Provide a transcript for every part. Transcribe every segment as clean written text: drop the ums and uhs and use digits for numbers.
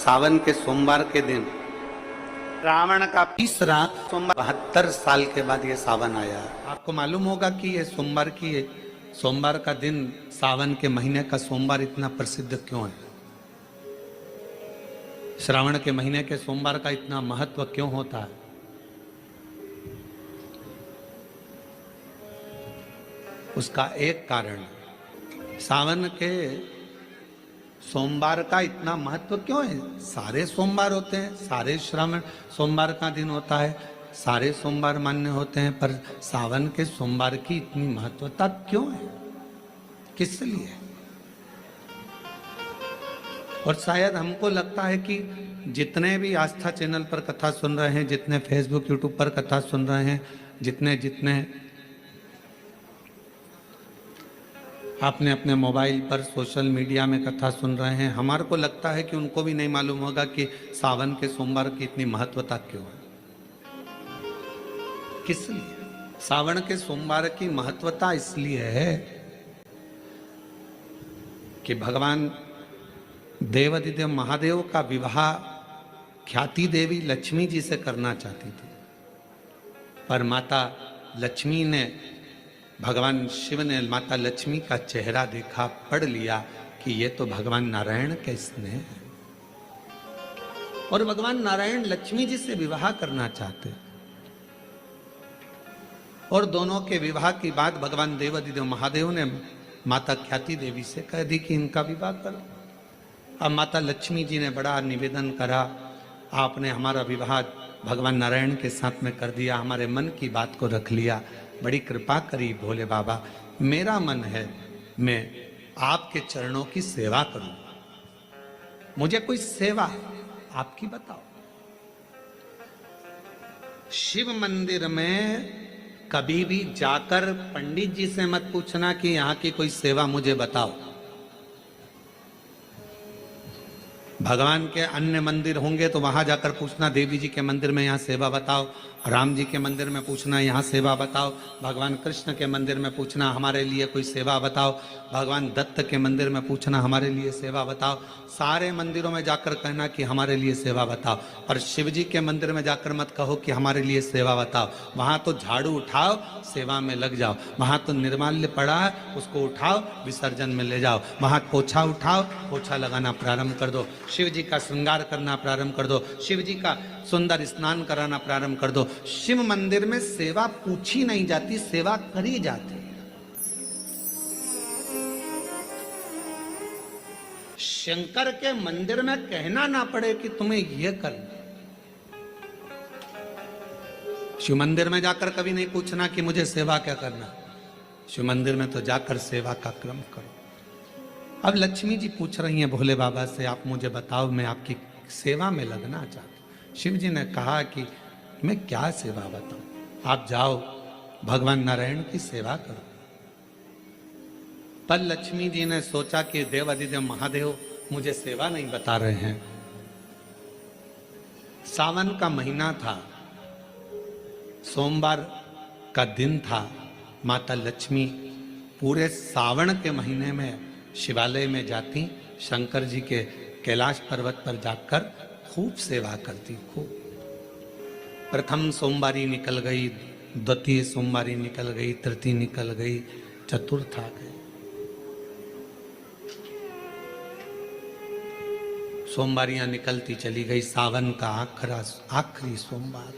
सावन के सोमवार के दिन रावण का तीसरा सोमवार 72 साल के बाद ये सावन आया। आपको मालूम होगा कि ये सोमवार का दिन सावन के महीने का सोमवार इतना प्रसिद्ध क्यों है? श्रावण के महीने के सोमवार का इतना महत्व क्यों होता है? उसका एक कारण, सावन के सोमवार का इतना महत्व क्यों है? सारे सोमवार होते हैं, सारे श्रावण सोमवार का दिन होता है, सारे सोमवार मान्य होते हैं, पर सावन के सोमवार की इतनी महत्वता क्यों है? किस लिए? और शायद हमको लगता है कि जितने भी आस्था चैनल पर कथा सुन रहे हैं, जितने फेसबुक यूट्यूब पर कथा सुन रहे हैं, जितने आपने अपने मोबाइल पर सोशल मीडिया में कथा सुन रहे हैं, हमारे को लगता है कि उनको भी नहीं मालूम होगा कि सावन के सोमवार की इतनी महत्वता क्यों है। किस लिए? सावन के सोमवार की महत्वता इसलिए है कि भगवान देवादिदेव महादेव का विवाह ख्याति देवी लक्ष्मी जी से करना चाहती थी, पर माता लक्ष्मी ने, भगवान शिव ने माता लक्ष्मी का चेहरा देखा, पढ़ लिया कि ये तो भगवान नारायण के स्नेह है, और भगवान नारायण लक्ष्मी जी से विवाह करना चाहते। और दोनों के विवाह की बात भगवान देवादिदेव महादेव ने माता ख्याति देवी से कह दी कि इनका विवाह करो। अब माता लक्ष्मी जी ने बड़ा निवेदन करा, आपने हमारा विवाह भगवान नारायण के साथ में कर दिया, हमारे मन की बात को रख लिया, बड़ी कृपा करी भोले बाबा, मेरा मन है मैं आपके चरणों की सेवा करूं, मुझे कोई सेवा आपकी बताओ। शिव मंदिर में कभी भी जाकर पंडित जी से मत पूछना कि यहां की कोई सेवा मुझे बताओ। भगवान के अन्य मंदिर होंगे तो वहां जाकर पूछना, देवी जी के मंदिर में यहाँ सेवा बताओ, राम जी के मंदिर में पूछना यहाँ सेवा बताओ, भगवान कृष्ण के मंदिर में पूछना हमारे लिए कोई सेवा बताओ, भगवान दत्त के मंदिर में पूछना हमारे लिए सेवा बताओ। सारे मंदिरों में जाकर कहना कि हमारे लिए सेवा बताओ, और शिव जी के मंदिर में जाकर मत कहो कि हमारे लिए सेवा बताओ। वहां तो झाड़ू उठाओ, सेवा में लग जाओ, वहां तो निर्माल्य पड़ा है, उसको उठाओ, विसर्जन में ले जाओ, वहां पोछा उठाओ, पोछा लगाना प्रारंभ कर दो, शिव जी का श्रृंगार करना प्रारंभ कर दो, शिव जी का सुंदर स्नान कराना प्रारंभ कर दो। शिव मंदिर में सेवा पूछी नहीं जाती, सेवा करी जाती। शंकर के मंदिर में कहना ना पड़े कि तुम्हें यह करना। शिव मंदिर में जाकर कभी नहीं पूछना कि मुझे सेवा क्या करना, शिव मंदिर में तो जाकर सेवा का क्रम करो। अब लक्ष्मी जी पूछ रही हैं भोले बाबा से, आप मुझे बताओ, मैं आपकी सेवा में लगना चाहती हूं। शिव जी ने कहा कि मैं क्या सेवा बताऊं, आप जाओ भगवान नारायण की सेवा करो। पर लक्ष्मी जी ने सोचा कि देवादिदेव महादेव मुझे सेवा नहीं बता रहे हैं। सावन का महीना था, सोमवार का दिन था, माता लक्ष्मी पूरे सावन के महीने में शिवालय में जाती, शंकर जी के कैलाश पर्वत पर जाकर खूब सेवा करती। खूब प्रथम सोमवारी निकल गई, द्वितीय सोमवारी निकल गई, तृतीय निकल गई, चतुर्थ आ गई। सोमवारियां निकलती चली गई। सावन का आखिरी सोमवार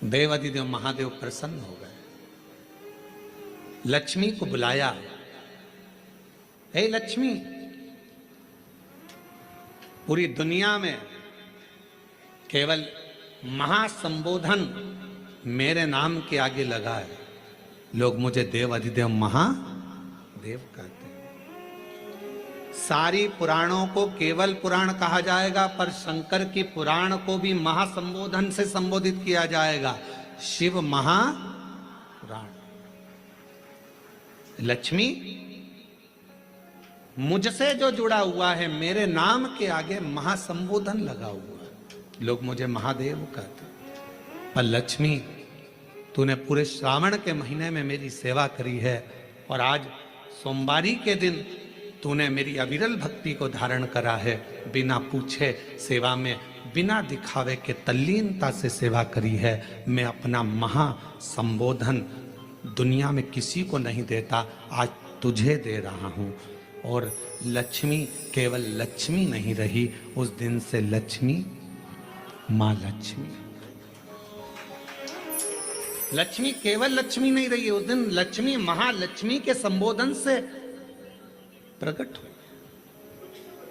देवादिदेव महादेव प्रसन्न हो गए, लक्ष्मी को बुलाया, हे लक्ष्मी, पूरी दुनिया में केवल महासंबोधन मेरे नाम के आगे लगा है, लोग मुझे देव अधिदेव महादेव कहते हैं। सारी पुराणों को केवल पुराण कहा जाएगा, पर शंकर की पुराण को भी महासंबोधन से संबोधित किया जाएगा, शिव महापुराण। लक्ष्मी, मुझसे जो जुड़ा हुआ है, मेरे नाम के आगे महासंबोधन लगा हुआ है, लोग मुझे महादेव कहते हैं। पर लक्ष्मी, तूने पूरे श्रावण के महीने में मेरी सेवा करी है, और आज सोमवारी के दिन तूने मेरी अविरल भक्ति को धारण करा है, बिना पूछे सेवा में, बिना दिखावे के तल्लीनता से सेवा करी है। मैं अपना महा संबोधन दुनिया में किसी को नहीं देता, आज तुझे दे रहा हूँ। और लक्ष्मी केवल लक्ष्मी नहीं रही, उस दिन से लक्ष्मी माँ लक्ष्मी। लक्ष्मी केवल लक्ष्मी नहीं रही, उस दिन लक्ष्मी महालक्ष्मी के संबोधन से प्रकट हुई।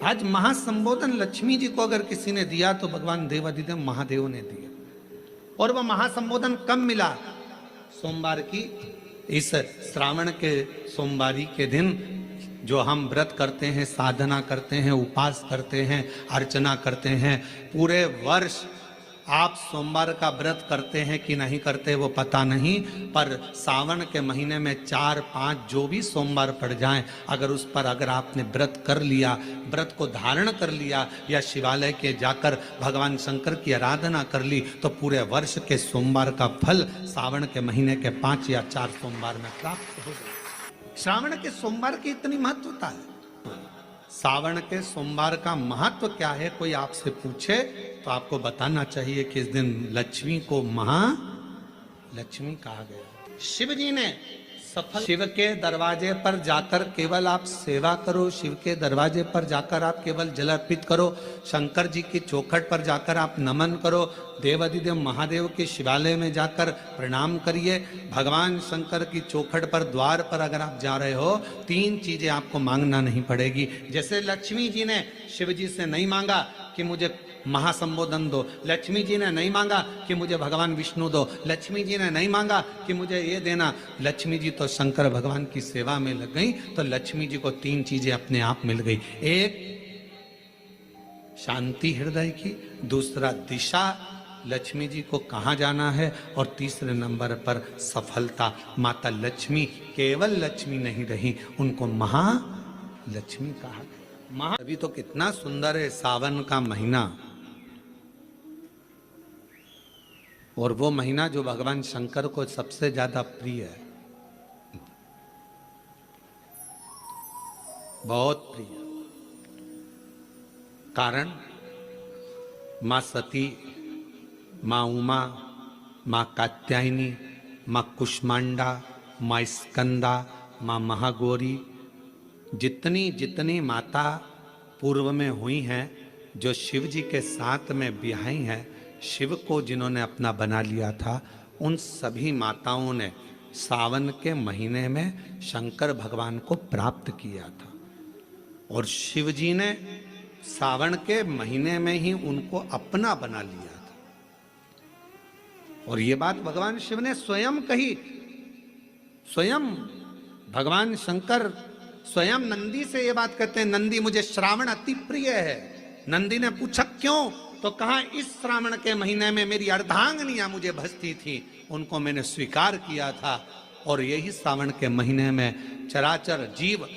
आज महासंबोधन लक्ष्मी जी को अगर किसी ने दिया तो भगवान देवाधिदेव महादेव ने दिया। और वह महासंबोधन कब मिला? सोमवार की इस श्रावण के सोमवारी के दिन जो हम व्रत करते हैं, साधना करते हैं, उपास करते हैं, अर्चना करते हैं। पूरे वर्ष आप सोमवार का व्रत करते हैं कि नहीं करते वो पता नहीं, पर सावन के महीने में 4-5 जो भी सोमवार पड़ जाएं, अगर उस पर अगर आपने व्रत कर लिया, व्रत को धारण कर लिया या शिवालय के जाकर भगवान शंकर की आराधना कर ली, तो पूरे वर्ष के सोमवार का फल सावन के महीने के 5 या 4 सोमवार में प्राप्त हो जाए। श्रावण के सोमवार की इतनी महत्वता है। सावन के सोमवार का महत्व क्या है, कोई आपसे पूछे तो आपको बताना चाहिए कि इस दिन लक्ष्मी को महालक्ष्मी कहा गया। शिव जी ने सफल, शिव के दरवाजे पर जाकर केवल आप सेवा करो, शिव के दरवाजे पर जाकर आप केवल जल अर्पित करो, शंकर जी की चौखट पर जाकर आप नमन करो, देवाधिदेव महादेव के शिवालय में जाकर प्रणाम करिए। भगवान शंकर की चौखट पर द्वार पर अगर आप जा रहे हो, 3 चीजें आपको मांगना नहीं पड़ेगी। जैसे लक्ष्मी जी ने शिव जी से नहीं मांगा कि मुझे महासंबोधन दो, लक्ष्मी जी ने नहीं मांगा कि मुझे भगवान विष्णु दो, लक्ष्मी जी ने नहीं मांगा कि मुझे ये देना। लक्ष्मी जी तो शंकर भगवान की सेवा में लग गई, तो लक्ष्मी जी को 3 चीजें अपने आप मिल गई। एक शांति हृदय की, दूसरा दिशा लक्ष्मी जी को कहाँ जाना है, और तीसरे नंबर पर सफलता। माता लक्ष्मी केवल लक्ष्मी नहीं रही, उनको महालक्ष्मी कहा गया। अभी तो कितना सुंदर है सावन का महीना, और वो महीना जो भगवान शंकर को सबसे ज्यादा प्रिय है, बहुत प्रिय। कारण माँ सती, माँ उमा, माँ कात्यायनी, माँ कुष्मांडा, माँ स्कंदा, माँ महागौरी, जितनी जितनी माता पूर्व में हुई हैं, जो शिव जी के साथ में ब्याही हैं, शिव को जिन्होंने अपना बना लिया था, उन सभी माताओं ने सावन के महीने में शंकर भगवान को प्राप्त किया था। और शिव जी ने सावन के महीने में ही उनको अपना बना लिया था। और ये बात भगवान शिव ने स्वयं कही। स्वयं भगवान शंकर स्वयं नंदी से ये बात कहते हैं, नंदी मुझे श्रावण अति प्रिय है। नंदी ने पूछा क्यों, तो कहा इस श्रावण के महीने में मेरी अर्धांगनियां मुझे भजती थी, उनको मैंने स्वीकार किया था। और यही सावन के महीने में चराचर जीव,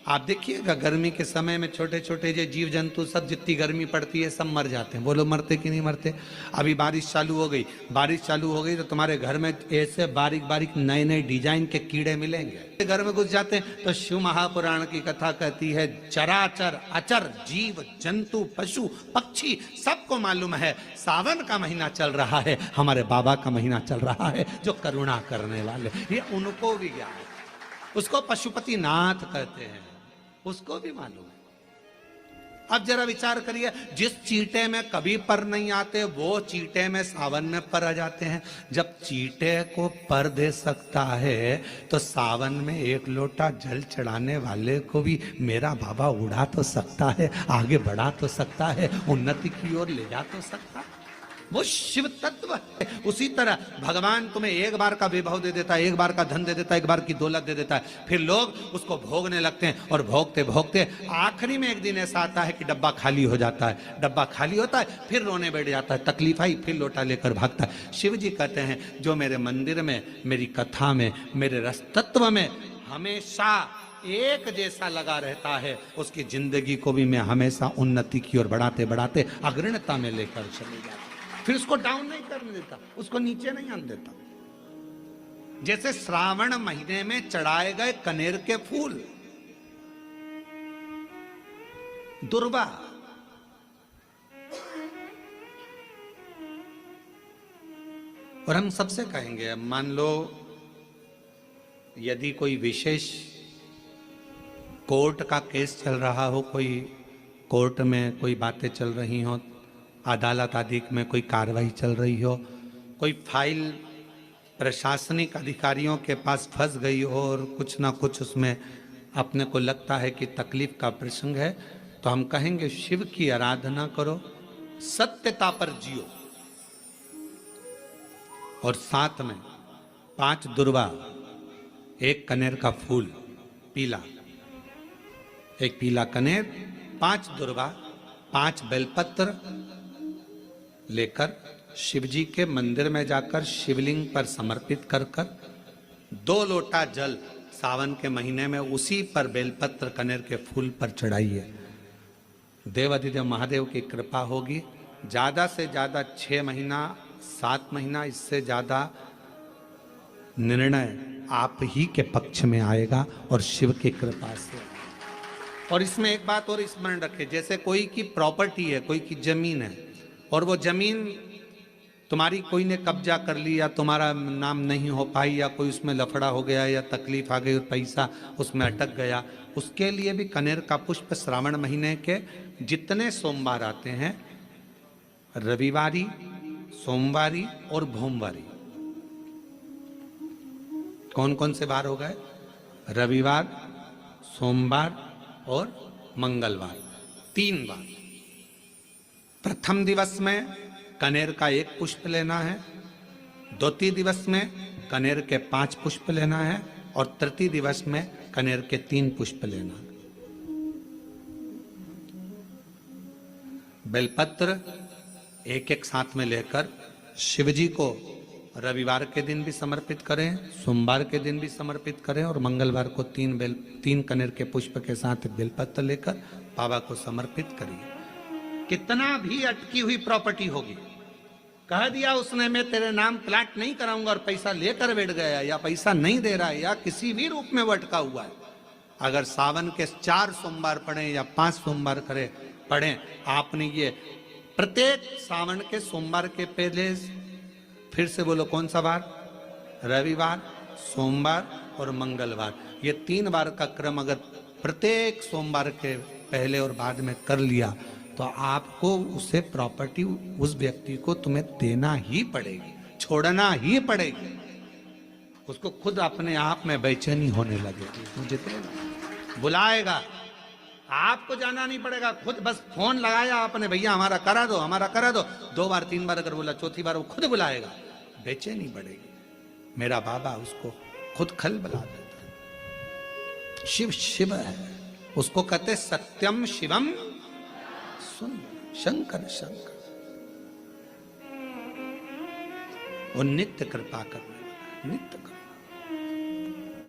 आप देखिएगा गर्मी के समय में छोटे छोटे जो जीव जंतु सब, जितनी गर्मी पड़ती है सब मर जाते हैं। बोलो मरते कि नहीं मरते? अभी बारिश चालू हो गई, बारिश चालू हो गई तो तुम्हारे घर में ऐसे बारीक बारीक नए नए डिजाइन के कीड़े मिलेंगे। घर में घुस जाते हैं तो शिव महापुराण की कथा कहती है, चराचर अचर जीव जंतु पशु पक्षी सबको मालूम है सावन का महीना चल रहा है, हमारे बाबा का महीना चल रहा है जो करुणा करने वाले, ये उनको भी ज्ञान है। उसको पशुपति नाथ कहते हैं, उसको भी मालूम है। अब जरा विचार करिए, जिस चींटे में कभी पर नहीं आते वो चींटे में सावन में पर आ जाते हैं। जब चींटे को पर दे सकता है तो सावन में 1 लोटा जल चढ़ाने वाले को भी मेरा बाबा उड़ा तो सकता है, आगे बढ़ा तो सकता है, उन्नति की ओर ले जा तो सकता है। वो शिव तत्व है। उसी तरह भगवान तुम्हें एक बार का वैभव दे देता है, एक बार का धन दे देता है, एक बार की दौलत दे देता है, फिर लोग उसको भोगने लगते हैं और भोगते भोगते आखिरी में एक दिन ऐसा आता है कि डब्बा खाली हो जाता है। डब्बा खाली होता है, फिर रोने बैठ जाता है, तकलीफ आई, फिर लोटा लेकर भागता है। शिव जी कहते हैं, जो मेरे मंदिर में, मेरी कथा में, मेरे रस तत्व में हमेशा एक जैसा लगा रहता है, उसकी जिंदगी को भी मैं हमेशा उन्नति की ओर बढ़ाते बढ़ाते अग्रणता में लेकर चले जाता, फिर उसको डाउन नहीं करने देता, उसको नीचे नहीं आने देता। जैसे श्रावण महीने में चढ़ाए गए कनेर के फूल, दुर्वा। और हम सबसे कहेंगे, मान लो यदि कोई विशेष कोर्ट का केस चल रहा हो, कोई कोर्ट में कोई बातें चल रही हो, अदालत आदि में कोई कार्रवाई चल रही हो, कोई फाइल प्रशासनिक अधिकारियों के पास फंस गई हो और कुछ ना कुछ उसमें अपने को लगता है कि तकलीफ का प्रसंग है, तो हम कहेंगे शिव की आराधना करो, सत्यता पर जियो, और साथ में 5 दुर्वा, 1 कनेर का फूल पीला, 1 पीला कनेर, 5 दुर्वा, 5 बेलपत्र लेकर शिव जी के मंदिर में जाकर शिवलिंग पर समर्पित कर 2 लोटा जल सावन के महीने में उसी पर बेलपत्र कनेर के फूल पर चढ़ाइए। देवाधिदेव महादेव की कृपा होगी। ज्यादा से ज्यादा 6 महीना 7 महीना, इससे ज्यादा निर्णय आप ही के पक्ष में आएगा और शिव की कृपा से। और इसमें एक बात और स्मरण रखें, जैसे कोई की प्रॉपर्टी है, कोई की जमीन है, और वो जमीन तुम्हारी कोई ने कब्जा कर ली या तुम्हारा नाम नहीं हो पाई या कोई उसमें लफड़ा हो गया या तकलीफ आ गई और पैसा उसमें अटक गया, उसके लिए भी कनेर का पुष्प श्रावण महीने के जितने सोमवार आते हैं, रविवारी, सोमवारी और भोमवारी, कौन कौन से बार हो गए? रविवार, सोमवार और मंगलवार, 3 बार। प्रथम दिवस में कनेर का 1 पुष्प लेना है, द्वितीय दिवस में कनेर के 5 पुष्प लेना है, और तृतीय दिवस में कनेर के 3 पुष्प लेना है। बेलपत्र 1-1 साथ में लेकर शिव जी को रविवार के दिन भी समर्पित करें, सोमवार के दिन भी समर्पित करें, और मंगलवार को 3 कनेर के पुष्प के साथ बेलपत्र लेकर बाबा को समर्पित करिए। कितना भी अटकी हुई प्रॉपर्टी होगी, कह दिया उसने मैं तेरे नाम प्लाट नहीं कराऊंगा और पैसा लेकर बैठ गया, या पैसा नहीं दे रहा है, या किसी भी रूप में वो अटका हुआ है, अगर सावन के 4 सोमवार पढ़े या 5 सोमवार पढ़े, आपने ये प्रत्येक सावन के सोमवार के पहले, फिर से बोलो कौन सा बार? रविवार, सोमवार और मंगलवार, ये 3 बार का क्रम अगर प्रत्येक सोमवार के पहले और बाद में कर लिया, तो आपको उसे प्रॉपर्टी उस व्यक्ति को तुम्हें देना ही पड़ेगी, छोड़ना ही पड़ेगी। उसको खुद अपने आप में बेचैनी होने लगेगी, मुझे बुलाएगा, आपको जाना नहीं पड़ेगा, खुद बस फोन लगाया आपने, भैया हमारा करा दो, हमारा करा दो, 2 बार 3 बार अगर बोला, चौथी बार वो खुद बुलाएगा, बेचैनी बढ़ेगी। मेरा बाबा उसको खुद खल बुला देता है। शिव शिव है, उसको कहते सत्यम शिवम शंकर शंकर, वो नित्य कृपा करने वाला, नित्य